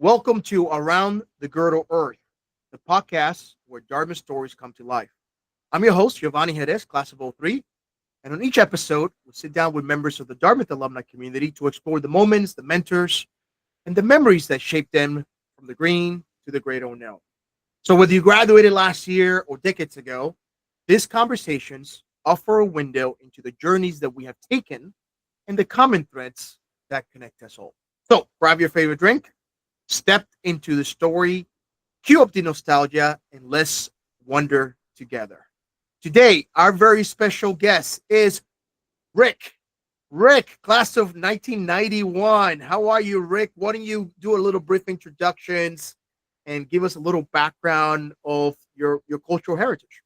Welcome to Around the Girdle Earth, the podcast where Dartmouth stories come to life. I'm your host, Yovany Jerez, class of '03, and on each episode, we'll sit down with members of the Dartmouth alumni community to explore the moments, the mentors, and the memories that shaped them from the green to the great unknown. So, whether you graduated last year or decades ago, these conversations offer a window into the journeys that we have taken and the common threads that connect us all. So, grab your favorite drink, step into the story, cue up the nostalgia, and let's wonder together. Today, our very special guest is Rick. Rick, class of 1991. How are you, Rick? Why don't you do a little brief introductions and give us a little background of your cultural heritage?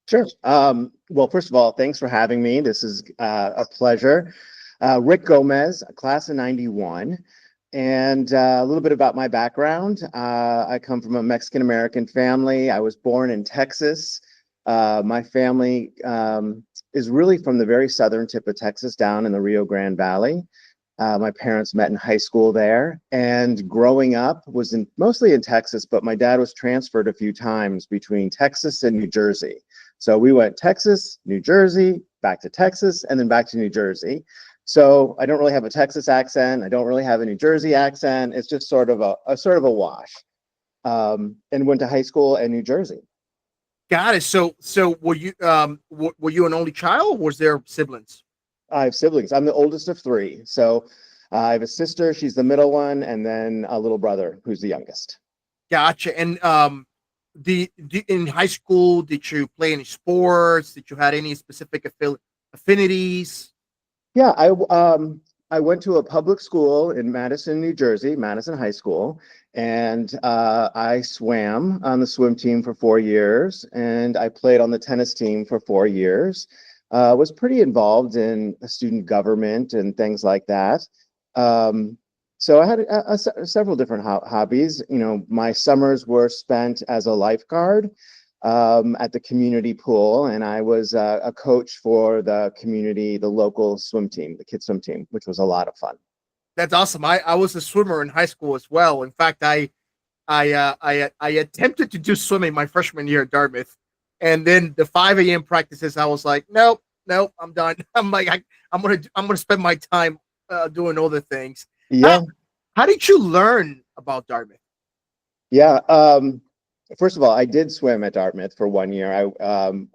Sure. Well, first of all, thanks for having me. This is a pleasure. Rick Gomez, class of 91. And a little bit about my background. I come from a Mexican-American family. I was born in Texas. My family is really from the very southern tip of Texas, down in the Rio Grande Valley. My parents met in high school there, and growing up was mostly in Texas, but my dad was transferred a few times between Texas and New Jersey. So we went Texas, New Jersey, back to Texas, and then back to New Jersey. So I don't really have a Texas accent. I don't really have a New Jersey accent. It's just sort of a wash. And went to high school in New Jersey. Got it. So were you an only child, or was there siblings? I have siblings. I'm the oldest of three. So I have a sister. She's the middle one, and then a little brother who's the youngest. Gotcha. And in high school, did you play any sports? Did you have any specific affinities? Yeah, I went to a public school in Madison, New Jersey, Madison High School, and I swam on the swim team for 4 years, and I played on the tennis team for 4 years. Was pretty involved in student government and things like that. So I had several different hobbies. You know, my summers were spent as a lifeguard at the community pool, and I was a coach for the local swim team, the kids swim team, which was a lot of fun. That's awesome. I was a swimmer in high school as well. In fact, I attempted to do swimming my freshman year at Dartmouth, and then the 5 a.m. practices, I was like, nope, I'm done. I'm gonna spend my time doing other things. Yeah, How did you learn about Dartmouth? yeah. First of all, I did swim at Dartmouth for 1 year.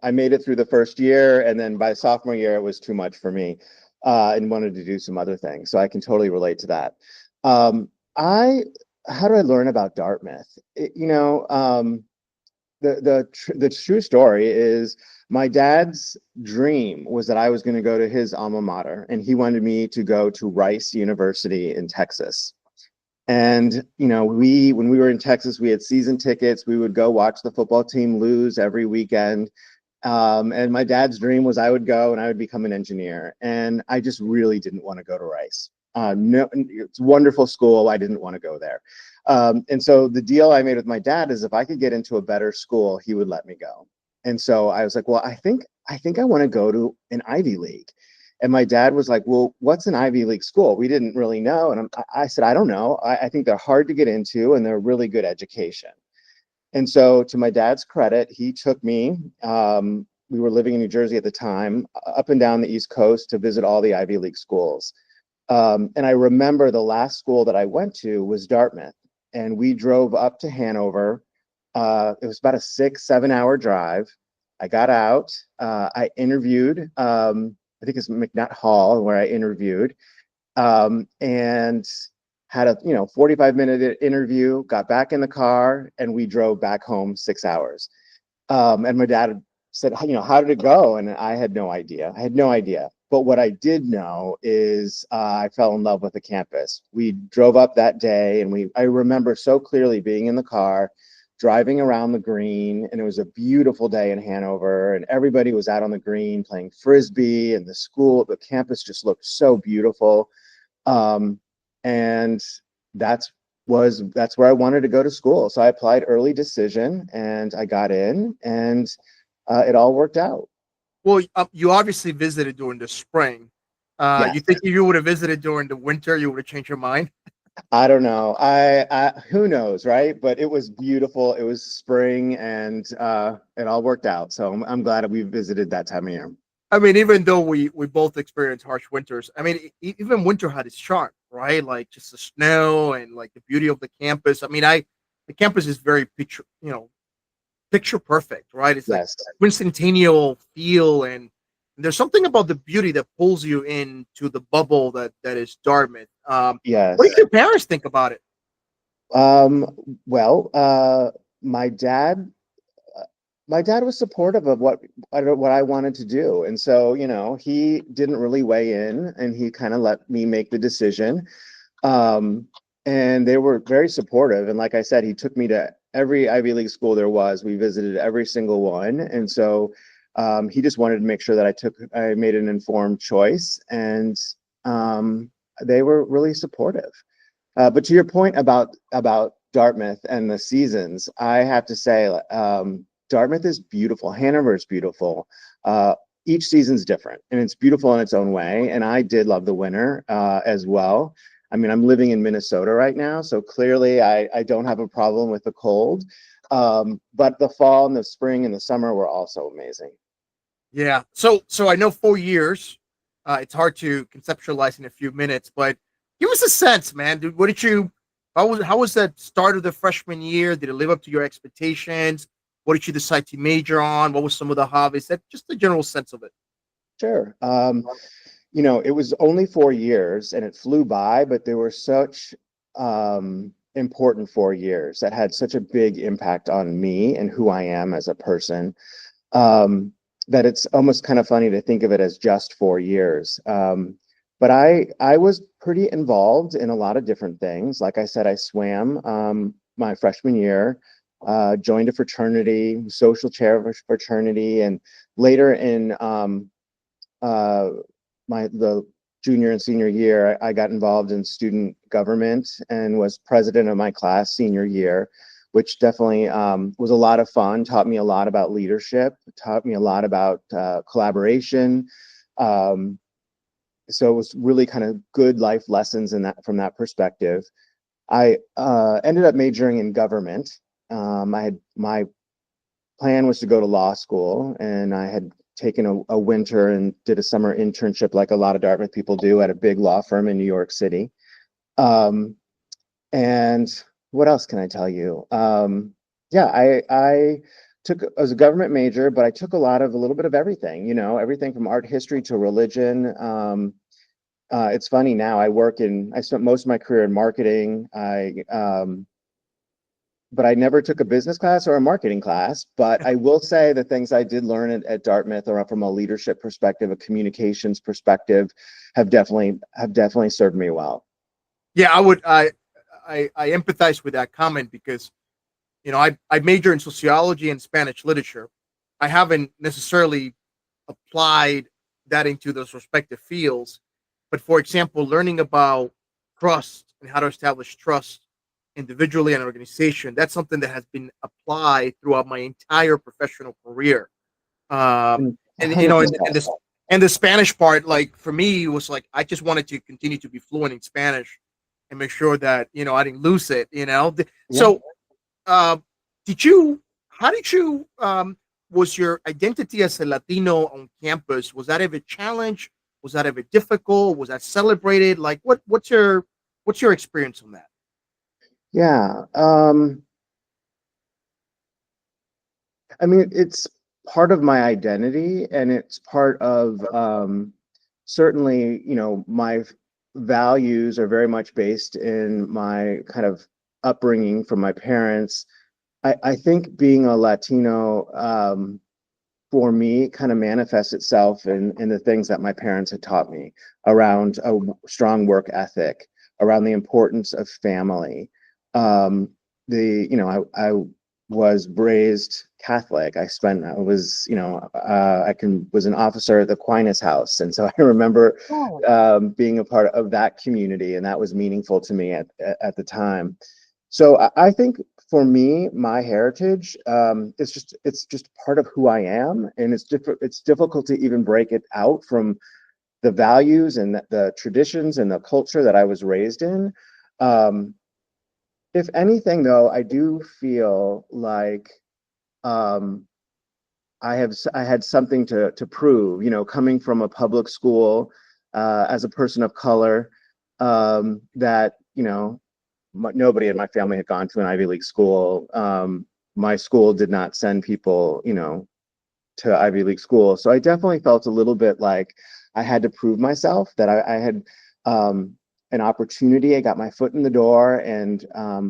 I made it through the first year, and then by sophomore year, it was too much for me, and wanted to do some other things. So I can totally relate to that. I How did I learn about Dartmouth? The true story is my dad's dream was that I was going to go to his alma mater, and he wanted me to go to Rice University in Texas. And, when we were in Texas, we had season tickets. We would go watch the football team lose every weekend. And my dad's dream was I would go and I would become an engineer. And I just really didn't want to go to Rice. No, it's a wonderful school. I didn't want to go there. And so the deal I made with my dad is if I could get into a better school, he would let me go. And so I was like, well, I think I want to go to an Ivy League. And my dad was like, well, what's an Ivy League school? We didn't really know. And I said, I don't know. I think they're hard to get into, and they're really good education. And so to my dad's credit, he took me, we were living in New Jersey at the time, up and down the East Coast to visit all the Ivy League schools. And I remember the last school that I went to was Dartmouth. And we drove up to Hanover. It was about a 6-7 hour drive. I got out, I interviewed, I think it's McNutt Hall where I interviewed, and had a 45-minute interview, got back in the car, and we drove back home 6 hours. And my dad said, how did it go? And I had no idea. But what I did know is I fell in love with the campus. We drove up that day, and I remember so clearly being in the car, driving around the green, and it was a beautiful day in Hanover, and everybody was out on the green playing frisbee, and the campus just looked so beautiful. And that's where I wanted to go to school. So I applied early decision, and I got in, and it all worked out. Well, you obviously visited during the spring. Yeah. You think if you would have visited during the winter, you would have changed your mind? I don't know. I who knows, right? But it was beautiful. It was spring, and it all worked out. So I'm glad we visited that time of year. I mean, even though we both experienced harsh winters, I mean, even winter had its charm, right? Like just the snow and like the beauty of the campus. I mean, the campus is very picture perfect, right? It's like Yes, instantaneous feel, and there's something about the beauty that pulls you into the bubble that is Dartmouth. What did yes. your parents think about it? Um, well, my dad my dad was supportive of what I wanted to do. And so, he didn't really weigh in, and he kind of let me make the decision. Um, and they were very supportive. And like I said, he took me to every Ivy League school there was. We visited every single one. And so he just wanted to make sure that I made an informed choice. And um, they were really supportive. But to your point about Dartmouth and the seasons, I have to say, Dartmouth is beautiful. Hanover is beautiful. Each season's different, and it's beautiful in its own way. And I did love the winter as well. I mean, I'm living in Minnesota right now, so clearly I don't have a problem with the cold. But the fall and the spring and the summer were also amazing. Yeah. So I know 4 years. It's hard to conceptualize in a few minutes, but give us a sense, man. Dude, what did you? How was that start of the freshman year? Did it live up to your expectations? What did you decide to major on? What was some of the hobbies? That just the general sense of it. Sure. It was only 4 years and it flew by, but there were such important 4 years that had such a big impact on me and who I am as a person, that it's almost kind of funny to think of it as just 4 years. But I was pretty involved in a lot of different things. Like I said, I swam my freshman year, joined a fraternity, social chair of a fraternity, and later in uh, the junior and senior year, I got involved in student government and was president of my class senior year, which definitely was a lot of fun. Taught me a lot about leadership. Taught me a lot about collaboration. Um, so it was really kind of good life lessons in that from that perspective. I ended up majoring in government. I had my plan was to go to law school, and I had taken a winter and did a summer internship like a lot of Dartmouth people do at a big law firm in New York City. Um, and what else can I tell you? Yeah, I was a government major, but I took a little bit of everything, everything from art history to religion. It's funny now, I spent most of my career in marketing. But I never took a business class or a marketing class. But I will say the things I did learn at Dartmouth, or from a leadership perspective, a communications perspective, have definitely served me well. Yeah, I empathize with that comment because I major in sociology and Spanish literature. I haven't necessarily applied that into those respective fields, but for example, learning about trust and how to establish trust individually and organization, that's something that has been applied throughout my entire professional career. And you know, 100%. and the Spanish part, like for me, was like I just wanted to continue to be fluent in Spanish and make sure that I didn't lose it. Yeah. So uh, did you? How did you? Was your identity as a Latino on campus? Was that ever challenged? Was that ever difficult? Was that celebrated? Like, what's your experience on that? Yeah. I mean, it's part of my identity, and it's part of certainly, my values are very much based in my kind of upbringing from my parents. I think being a Latino, for me, kind of manifests itself in the things that my parents had taught me around a strong work ethic, around the importance of family. Um, I was raised Catholic. I was, was an officer at the Aquinas House. And so I remember being a part of that community, and that was meaningful to me at the time. So I think for me, my heritage, it's just part of who I am, and it's difficult to even break it out from the values and the traditions and the culture that I was raised in. Um, if anything, though, I do feel like um, I had something to prove. Coming from a public school as a person of color, that nobody in my family had gone to an Ivy League school. My school did not send people, to Ivy League school. So I definitely felt a little bit like I had to prove myself, that I had an opportunity. I got my foot in the door. And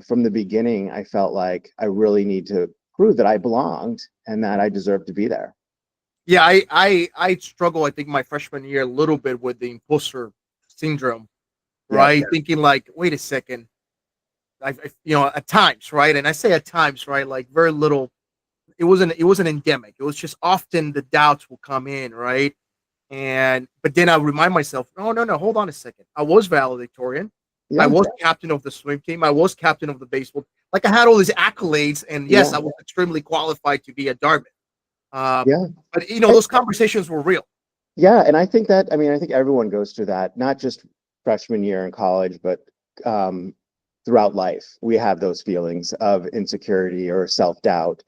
from the beginning, I felt like I really need to prove that I belonged and that I deserved to be there. Yeah, I struggle. I think my freshman year a little bit with the imposter syndrome, Yep. right? Thinking like, wait a second, at times, right? And I say at times, right? Like very little. It wasn't endemic. It was just often the doubts will come in, right? But then I remind myself, no, no, no, hold on a second. I was valedictorian. I Yeah. was captain of the swim team. I was captain of the baseball. Like I had all these accolades, and yes, Yeah. I was extremely qualified to be at Dartmouth. Uh, Yeah. but I- those conversations were real. Yeah. And I think that, I think everyone goes through that, not just freshman year in college, but um, throughout life. We have those feelings of insecurity or self-doubt.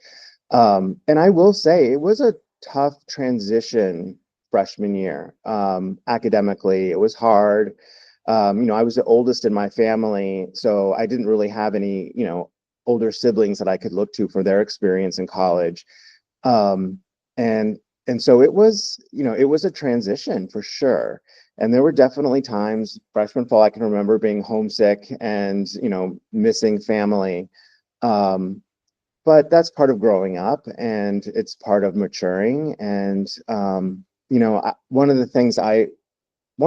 And I will say it was a tough transition freshman year. Academically, it was hard. I was the oldest in my family, so I didn't really have any, older siblings that I could look to for their experience in college. Um, and and so it was a transition for sure. And there were definitely times freshman fall I can remember being homesick and, missing family. Um, but that's part of growing up and it's part of maturing. And one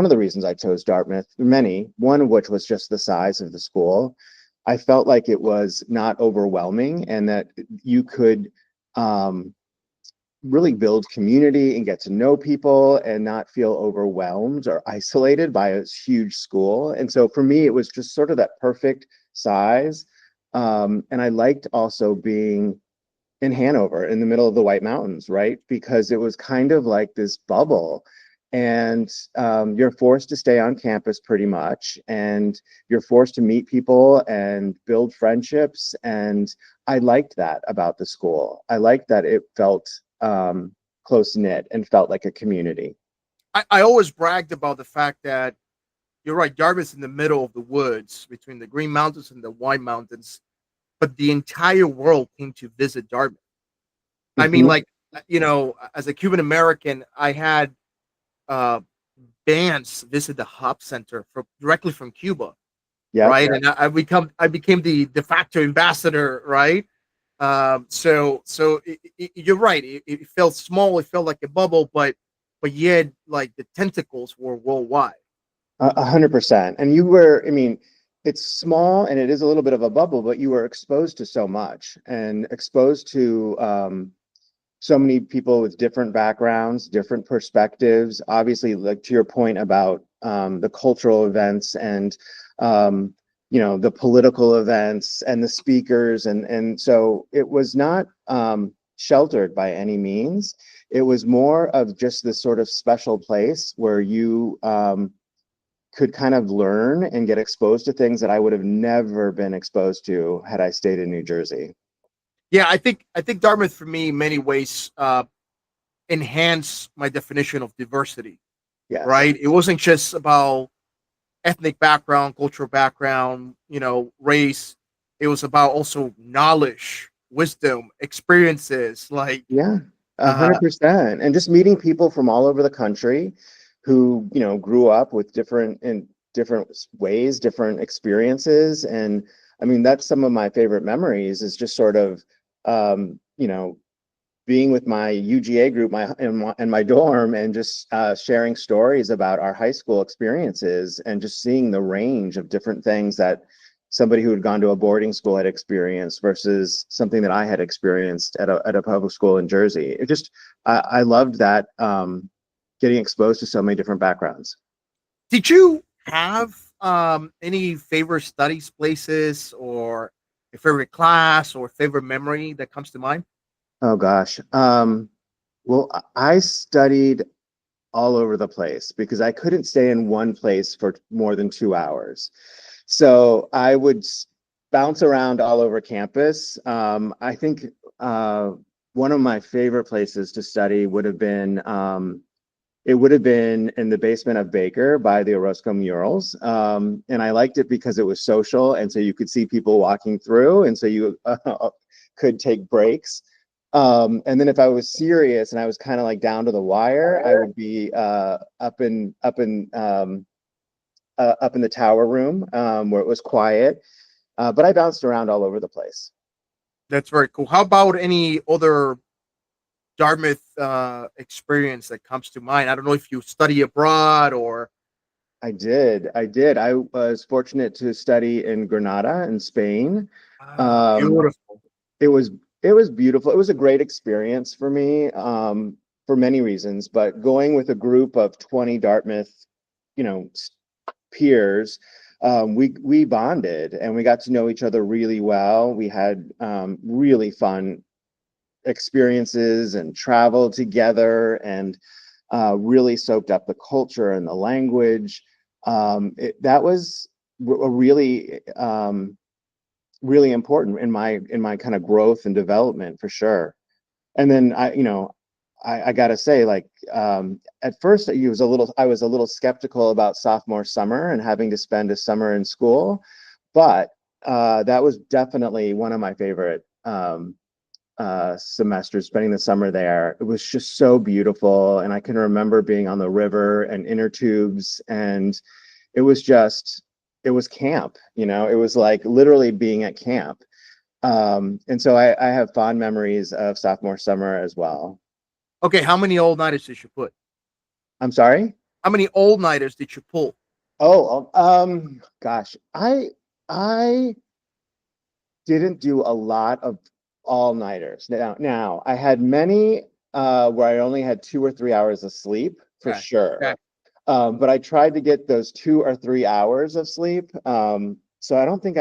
of the reasons I chose Dartmouth, many, one of which was just the size of the school. I felt like it was not overwhelming and that you could um, really build community and get to know people and not feel overwhelmed or isolated by a huge school. And so for me, it was just sort of that perfect size. And I liked also being in Hanover in the middle of the White Mountains, right? Because it was kind of like this bubble. And you're forced to stay on campus pretty much, and you're forced to meet people and build friendships. And I liked that about the school. I liked that it felt close knit and felt like a community. I always bragged about the fact that you're right. Dartmouth's in the middle of the woods between the Green Mountains and the White Mountains, but the entire world came to visit Dartmouth. I mean, Mhm. like, as a Cuban American, I had uh, bands visit the Hop Center directly from Cuba, Yep. right? And I became the de facto ambassador, right? You're right. It felt small. It felt like a bubble, but yet like the tentacles were worldwide. 100%. And you were, it's small and it is a little bit of a bubble, but you were exposed to so much and exposed to so many people with different backgrounds, different perspectives. Obviously, like to your point about the cultural events and the political events and the speakers, and so it was not sheltered by any means. It was more of just this sort of special place where you could kind of learn and get exposed to things that I would have never been exposed to had I stayed in New Jersey. Yeah, I think Dartmouth for me in many ways enhanced my definition of diversity. Yes. Right, it wasn't just about ethnic background, cultural background, race. It was about also knowledge, wisdom, experiences. Like, Yeah, a uh, 100%. And just meeting people from all over the country who, grew up with different ways, different experiences. And that's some of my favorite memories is just sort of, being with my UGA group, my dorm, and just sharing stories about our high school experiences, and just seeing the range of different things that somebody who had gone to a boarding school had experienced versus something that I had experienced at a public school in Jersey. I loved that, getting exposed to so many different backgrounds. did you have any favorite studies places or a favorite class or favorite memory that comes to mind? Oh gosh. Well, I studied all over the place because I couldn't stay in one place for more than 2 hours. So I would bounce around all over campus. I think one of my favorite places to study would have been it would have been in the basement of Baker by the Orozco murals. And I liked it because it was social. And so you could see people walking through. And so you could take breaks. And then if I was serious and I was kind of like down to the wire, I would be up in the tower room where it was quiet. But I bounced around all over the place. That's very cool. How about any other Dartmouth experience that comes to mind? I don't know if you study abroad or. I did. I was fortunate to study in Granada in Spain. Beautiful. It was beautiful. It was a great experience for me for many reasons, but going with a group of 20 Dartmouth, you know, peers, we bonded and we got to know each other really well. We had really fun experiences and traveled together and really soaked up the culture and the language. That was a really really important in my kind of growth and development for sure. And then I gotta say, like, at first I was a little skeptical about sophomore summer and having to spend a summer in school, but that was definitely one of my favorite semesters, spending the summer there. It was just so beautiful, and I can remember being on the river and inner tubes, and it was camp. It was like literally being at camp. And so I have fond memories of sophomore summer as well. Okay, how many old nighters did you put? I'm sorry? How many old nighters did you pull? Oh, gosh, I didn't do a lot of all-nighters. Now I had many where I only had 2 or 3 hours of sleep for Okay. sure. Okay. But I tried to get those 2 or 3 hours of sleep. So I don't think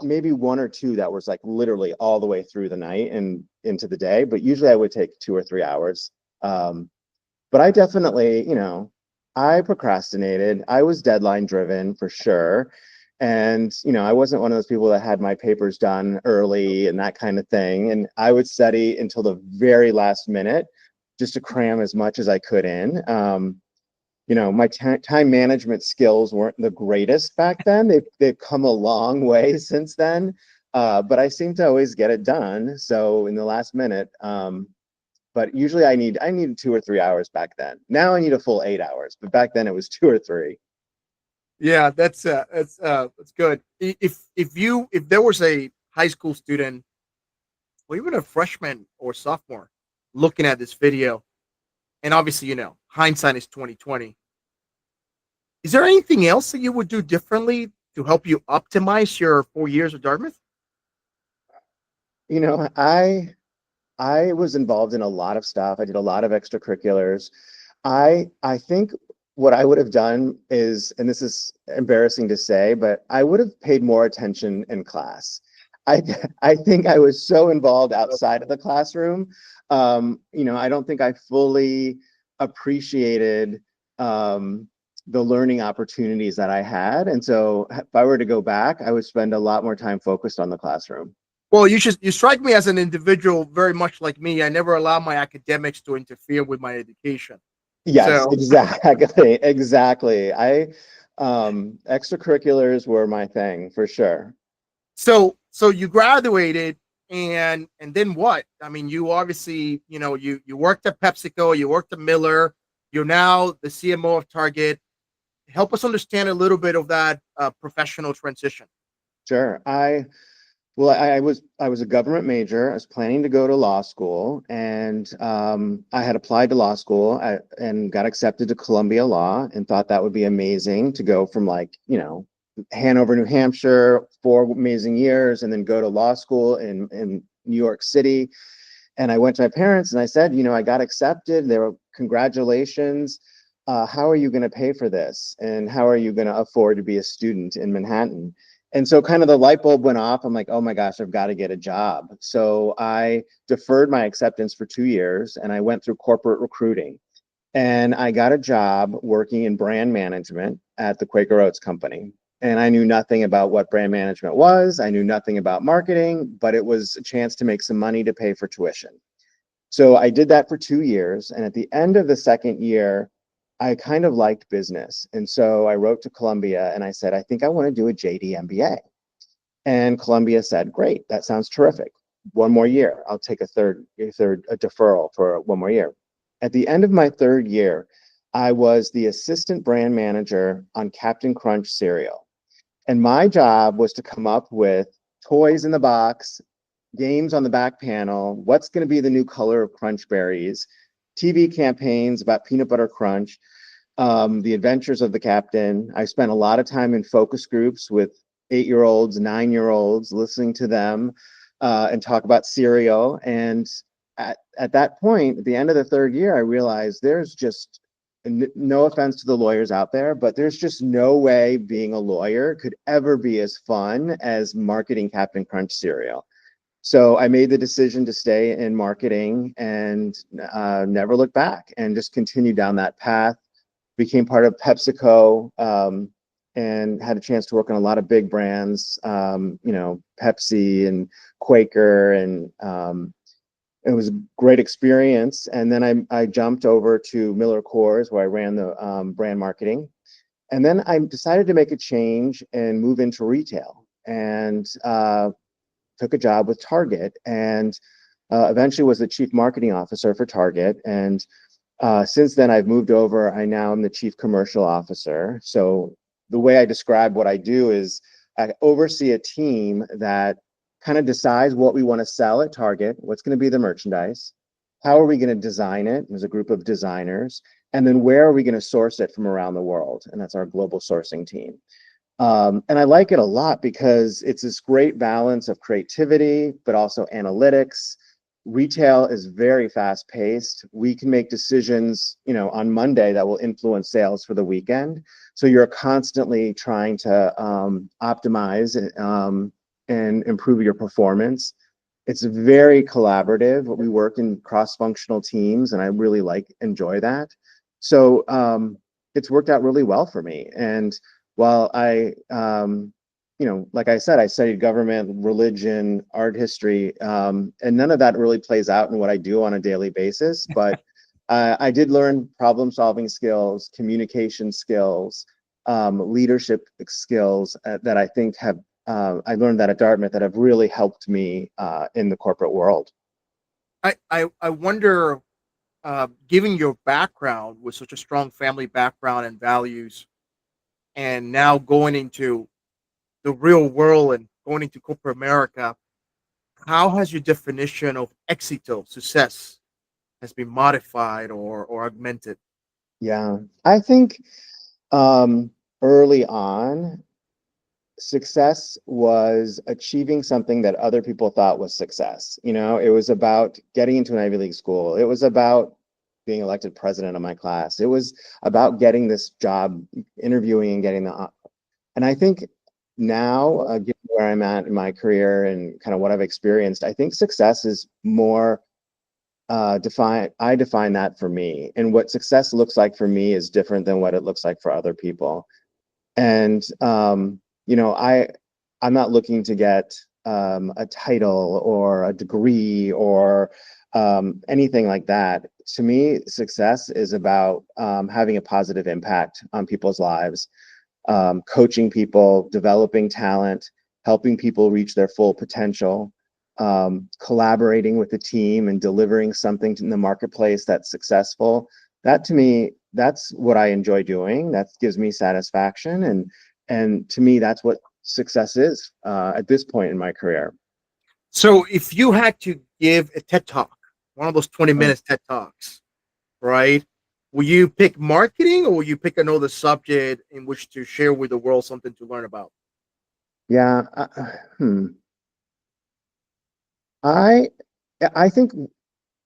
maybe one or two that was like literally all the way through the night and into the day, but usually I would take 2 or 3 hours. But I definitely, I procrastinated. I was deadline driven for sure. And, I wasn't one of those people that had my papers done early and that kind of thing. And I would study until the very last minute just to cram as much as I could in. My time management skills weren't the greatest back then. They've come a long way since then. But I seem to always get it done. So in the last minute, but usually I needed 2 or 3 hours back then. Now I need a full 8 hours, but back then it was 2 or 3. Yeah, that's good. If there was a high school student or even a freshman or sophomore looking at this video, and obviously hindsight is 2020. Is there anything else that you would do differently to help you optimize your 4 years of Dartmouth? I was involved in a lot of stuff. I did a lot of extracurriculars. I think what I would have done is, and this is embarrassing to say, but I would have paid more attention in class. I I think I was so involved outside of the classroom. I don't think I fully appreciated the learning opportunities that I had. And so if I were to go back, I would spend a lot more time focused on the classroom. Well, you strike me as an individual very much like me. I never allow my academics to interfere with my education. Yes, So, exactly. Exactly. Extracurriculars were my thing for sure. so you graduated, and then what? I mean, you obviously, you worked at PepsiCo, you worked at Miller, you're now the CMO of Target. Help us understand a little bit of that professional transition. Sure. I was a government major. I was planning to go to law school, and I had applied to law school and got accepted to Columbia Law, and thought that would be amazing to go from Hanover, New Hampshire, 4 amazing years, and then go to law school in New York City. And I went to my parents and I said, I got accepted. They were, congratulations. How are you going to pay for this? And how are you going to afford to be a student in Manhattan? And so kind of the light bulb went off. I'm like, oh my gosh, I've got to get a job. So I deferred my acceptance for 2 years and I went through corporate recruiting. And I got a job working in brand management at the Quaker Oats company. And I knew nothing about what brand management was. I knew nothing about marketing, but it was a chance to make some money to pay for tuition. So I did that for 2 years. And at the end of the second year, I kind of liked business. And so I wrote to Columbia and I said, I think I want to do a JD MBA. And Columbia said, great, that sounds terrific. One more year. I'll take a deferral for one more year. At the end of my third year, I was the assistant brand manager on Captain Crunch cereal. And my job was to come up with toys in the box, games on the back panel, what's going to be the new color of Crunch Berries, TV campaigns about peanut butter crunch, the adventures of the captain. I spent a lot of time in focus groups with 8-year-olds, 9-year-olds, listening to them and talk about cereal. And at that point, at the end of the third year, I realized there's just, no offense to the lawyers out there, but there's just no way being a lawyer could ever be as fun as marketing Captain Crunch cereal. So I made the decision to stay in marketing and never look back and just continue down that path. Became part of PepsiCo and had a chance to work on a lot of big brands, Pepsi and Quaker, and it was a great experience. And then I jumped over to Miller Coors, where I ran the brand marketing. And then I decided to make a change and move into retail, and took a job with Target, and eventually was the chief marketing officer for Target. And since then, I've moved over. I now am the chief commercial officer. So the way I describe what I do is I oversee a team that kind of decides what we want to sell at Target, what's going to be the merchandise, how are we going to design it? There's a group of designers, and then where are we going to source it from around the world? And that's our global sourcing team. And I like it a lot because it's this great balance of creativity, but also analytics. Retail is very fast paced. We can make decisions, on Monday that will influence sales for the weekend. So you're constantly trying to optimize and improve your performance. It's very collaborative. We work in cross-functional teams, and I really enjoy that. So it's worked out really well for me. And while I, like I said, I studied government, religion, art history, and none of that really plays out in what I do on a daily basis. But I did learn problem-solving skills, communication skills, leadership skills that I think I learned that at Dartmouth that have really helped me in the corporate world. I wonder, given your background with such a strong family background and values, and now going into the real world and going into corporate America, how has your definition of éxito, success, has been modified or augmented? Yeah, I think early on, success was achieving something that other people thought was success. It was about getting into an Ivy League school. It was about being elected president of my class. It was about getting this job, interviewing and getting and I think now, given where I'm at in my career and kind of what I've experienced, I think success is more I define that for me. And what success looks like for me is different than what it looks like for other people. And, I'm not looking to get a title or a degree or anything like that. To me, success is about having a positive impact on people's lives, coaching people, developing talent, helping people reach their full potential, collaborating with the team and delivering something in the marketplace that's successful. That, to me, that's what I enjoy doing. That gives me satisfaction. And to me, that's what success is at this point in my career. So if you had to give a TED Talk, one of those 20 minutes TED Talks, right? Will you pick marketing, or will you pick another subject in which to share with the world something to learn about? Yeah. I think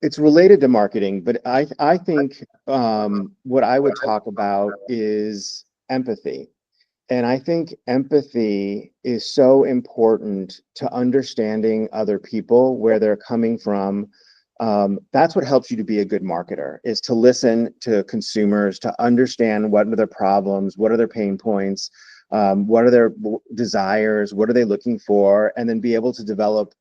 it's related to marketing, but I think what I would talk about is empathy. And I think empathy is so important to understanding other people, where they're coming from. That's what helps you to be a good marketer, is to listen to consumers, to understand what are their problems, what are their pain points, What are their desires? What are they looking for? And then be able to develop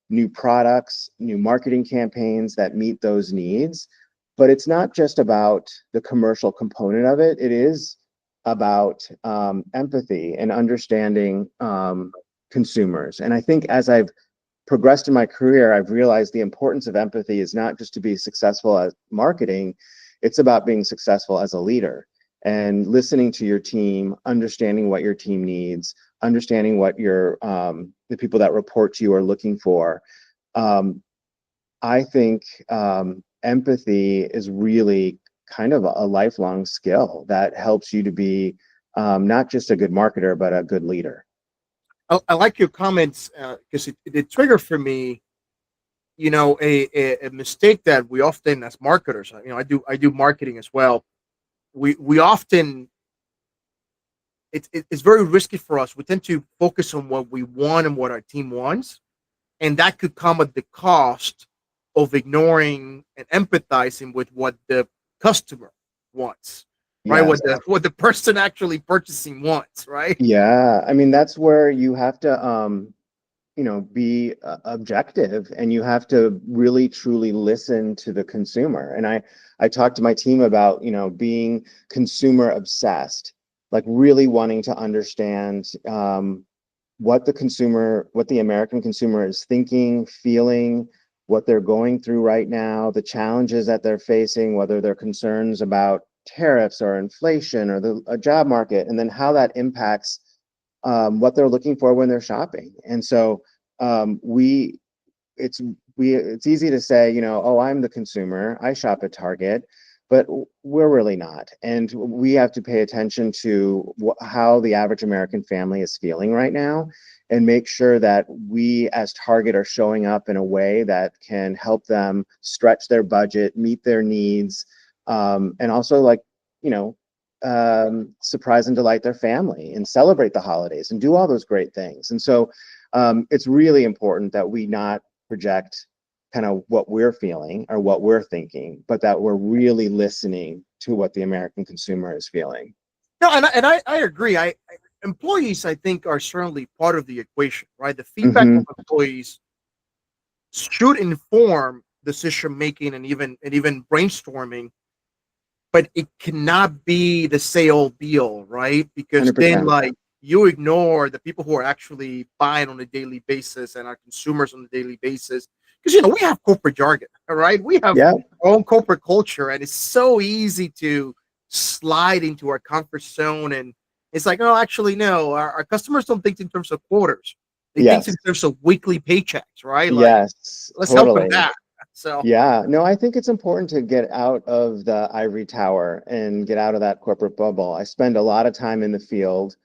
new products, new marketing campaigns that meet those needs. But it's not just about the commercial component of it. It is about empathy and understanding consumers. And I think as I've progressed in my career, I've realized the importance of empathy is not just to be successful at marketing, it's about being successful as a leader and listening to your team, understanding what your team needs, understanding what your the people that report to you are looking for. I think empathy is really kind of a lifelong skill that helps you to be not just a good marketer, but a good leader. I like your comments because it triggered for me, a mistake that we often as marketers, I do marketing as well. We often it's very risky for us. We tend to focus on what we want and what our team wants, and that could come at the cost of ignoring and empathizing with what the customer wants, right? Yes. What the person actually purchasing wants, right? Yeah. I mean, that's where you have to, be objective, and you have to really truly listen to the consumer. And I talked to my team about, being consumer obsessed, like really wanting to understand what the American consumer is thinking, feeling, what they're going through right now, the challenges that they're facing, whether they're concerns about tariffs or inflation or the job market, and then how that impacts what they're looking for when they're shopping. And so it's easy to say, oh, I'm the consumer, I shop at Target, but we're really not. And we have to pay attention to how the average American family is feeling right now, and make sure that we as Target are showing up in a way that can help them stretch their budget, meet their needs, and also surprise and delight their family and celebrate the holidays and do all those great things. And so it's really important that we not project kind of what we're feeling or what we're thinking, but that we're really listening to what the American consumer is feeling. No, and I agree. Employees, I think, are certainly part of the equation, right? The feedback Mm-hmm. of employees should inform decision making and even brainstorming, but it cannot be the say all be all, right? Because then 100%. like you ignore the people who are actually buying on a daily basis and are consumers on a daily basis. Because we have corporate jargon, all right? We have Yeah. our own corporate culture, and it's so easy to slide into our comfort zone. And it's like, oh, actually, no, our customers don't think in terms of quarters. They think in Yes. terms of weekly paychecks, right? Like, Yes. let's help with Totally. that. So Yeah, no, I think it's important to get out of the ivory tower and get out of that corporate bubble. I spend a lot of time in the field.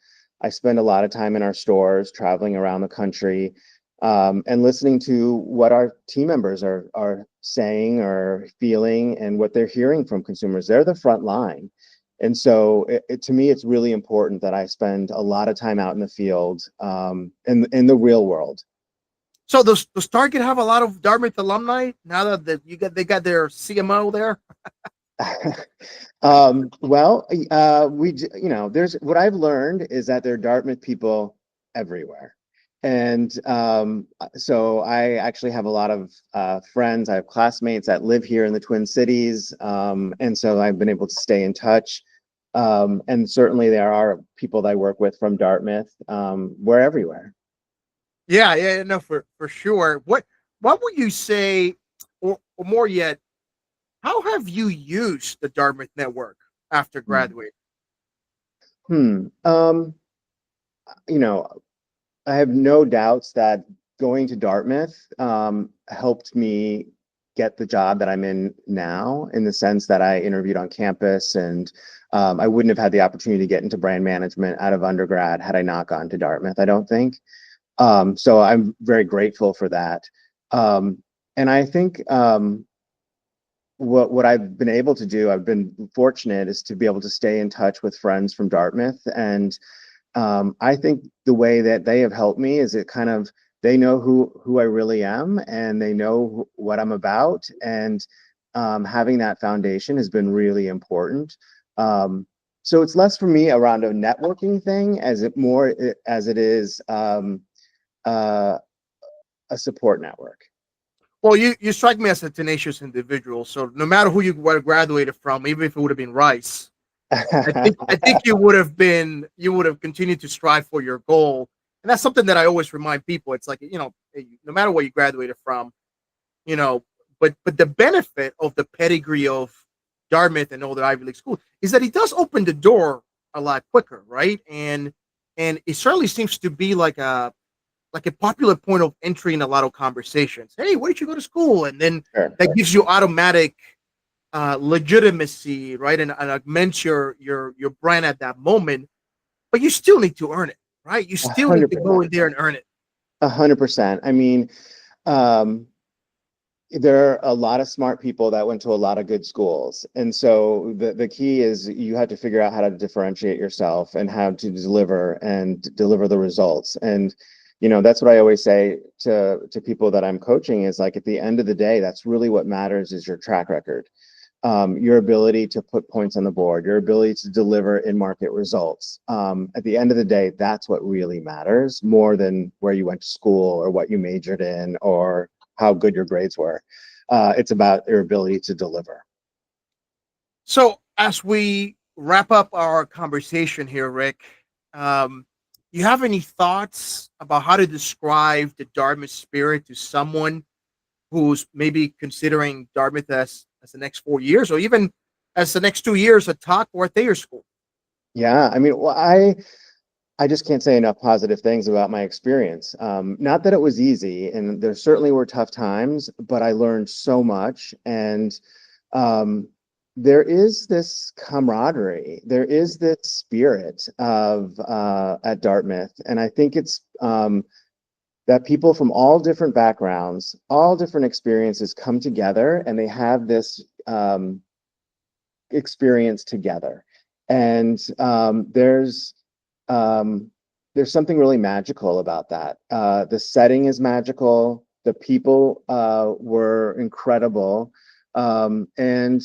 I spend a lot of time in our stores, traveling around the country, and listening to what our team members are saying or feeling and what they're hearing from consumers. They're the front line. And so to me, it's really important that I spend a lot of time out in the field, in the real world. So does Target have a lot of Dartmouth alumni now that they got their CMO there? Well, there's what I've learned is that there are Dartmouth people everywhere. And so I actually have a lot of friends. I have classmates that live here in the Twin Cities. And so I've been able to stay in touch. And certainly there are people that I work with from Dartmouth. We're everywhere. Yeah, no, for sure. What would you say, or more yet, how have you used the Dartmouth network after graduating? Hmm. You know, I have no doubts that going to Dartmouth helped me get the job that I'm in now, in the sense that I interviewed on campus, and I wouldn't have had the opportunity to get into brand management out of undergrad had I not gone to Dartmouth, I don't think. So I'm very grateful for that. And I think what I've been able to do, I've been fortunate, is to be able to stay in touch with friends from Dartmouth. And I think the way that they have helped me is they know who I really am, and they know what I'm about. And having that foundation has been really important. So it's less for me around a networking thing as it is uh, a support network. Well, you strike me as a tenacious individual. So no matter who you would have graduated from, even if it would have been Rice, I think you would have continued to strive for your goal. And that's something that I always remind people. It's like, no matter where you graduated from, you know, but the benefit of the pedigree of Dartmouth and all the Ivy League schools is that it does open the door a lot quicker, right? And it certainly seems to be like a popular point of entry in a lot of conversations. Hey, where did you go to school? And then Sure. that gives you automatic legitimacy, right? And augments your brand at that moment. But you still need to earn it, right? You still need to go in there and earn it. 100%. I mean, um, there are a lot of smart people that went to a lot of good schools. And so the key is you have to figure out how to differentiate yourself and how to deliver the results. And, that's what I always say to people that I'm coaching is like, at the end of the day, that's really what matters is your track record. Your ability to put points on the board, your ability to deliver in-market results. At the end of the day, that's what really matters more than where you went to school or what you majored in or how good your grades were. It's about your ability to deliver. So as we wrap up our conversation here, Rick, you have any thoughts about how to describe the Dartmouth spirit to someone who's maybe considering Dartmouth as the next 4 years, or even as the next 2 years at Talk or at Thayer School? Yeah, I mean, well, I just can't say enough positive things about my experience. Not that it was easy, and there certainly were tough times, but I learned so much. And there is this camaraderie, there is this spirit of at Dartmouth, and I think it's that people from all different backgrounds, all different experiences come together, and they have this experience together. And there's something really magical about that. The setting is magical. The people were incredible. And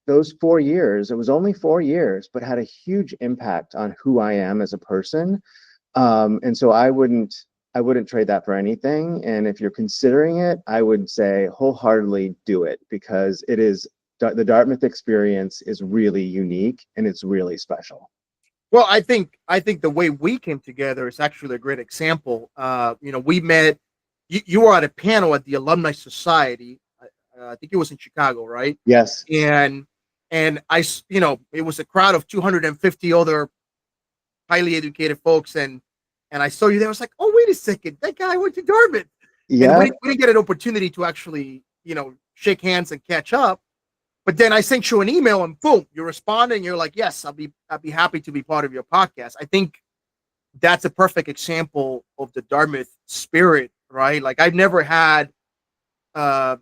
those 4 years, it was only 4 years, but had a huge impact on who I am as a person. And so I wouldn't trade that for anything. And if you're considering it, I would say wholeheartedly do it, because the Dartmouth experience is really unique and it's really special. Well, I think the way we came together is actually a great example. We met. You were at a panel at the Alumni Society. I think it was in Chicago, right? Yes. And it was a crowd of 250 other highly educated folks, and I saw you there. I was like, oh, wait a second, that guy went to Dartmouth. Yeah. And we didn't get an opportunity to actually, shake hands and catch up. But then I sent you an email, and boom, you responded, and you're like, yes, I'd be happy to be part of your podcast. I think that's a perfect example of the Dartmouth spirit, right? Like, I've never had, my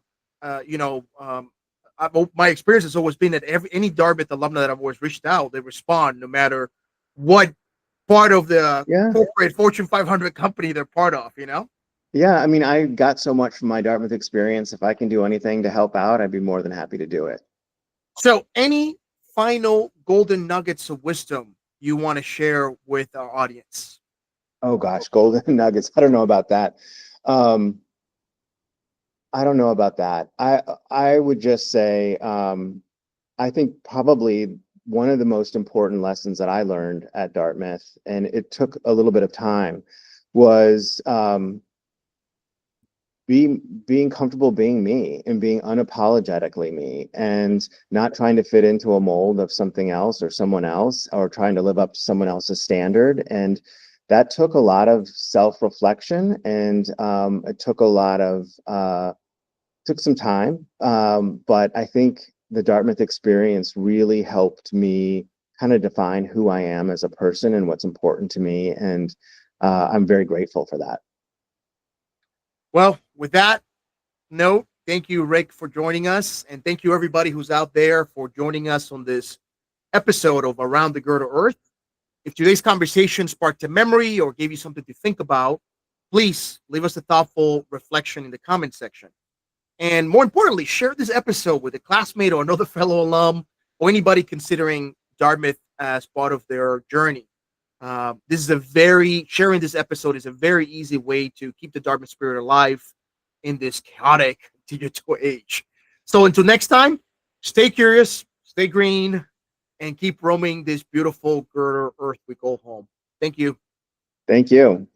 experience has always been that any Dartmouth alumni that I've always reached out, they respond no matter what part of the corporate Fortune 500 company they're part of, Yeah, I mean, I got so much from my Dartmouth experience. If I can do anything to help out, I'd be more than happy to do it. So, any final golden nuggets of wisdom you want to share with our audience? Oh gosh, golden nuggets. I don't know about that. I don't know about that. I would just say, I think probably one of the most important lessons that I learned at Dartmouth, and it took a little bit of time, was being comfortable being me and being unapologetically me, and not trying to fit into a mold of something else or someone else, or trying to live up to someone else's standard. And that took a lot of self-reflection, and it took some time. But I think the Dartmouth experience really helped me kind of define who I am as a person and what's important to me. And I'm very grateful for that. Well, with that note, thank you, Rick, for joining us. And thank you, everybody who's out there, for joining us on this episode of Around the Girdled Earth. If today's conversation sparked a memory or gave you something to think about, please leave us a thoughtful reflection in the comment section. And more importantly, share this episode with a classmate or another fellow alum, or anybody considering Dartmouth as part of their journey. Sharing this episode is a very easy way to keep the Dartmouth spirit alive in this chaotic digital age. So until next time, stay curious, stay green, and keep roaming this beautiful girder earth we call home. Thank you. Thank you.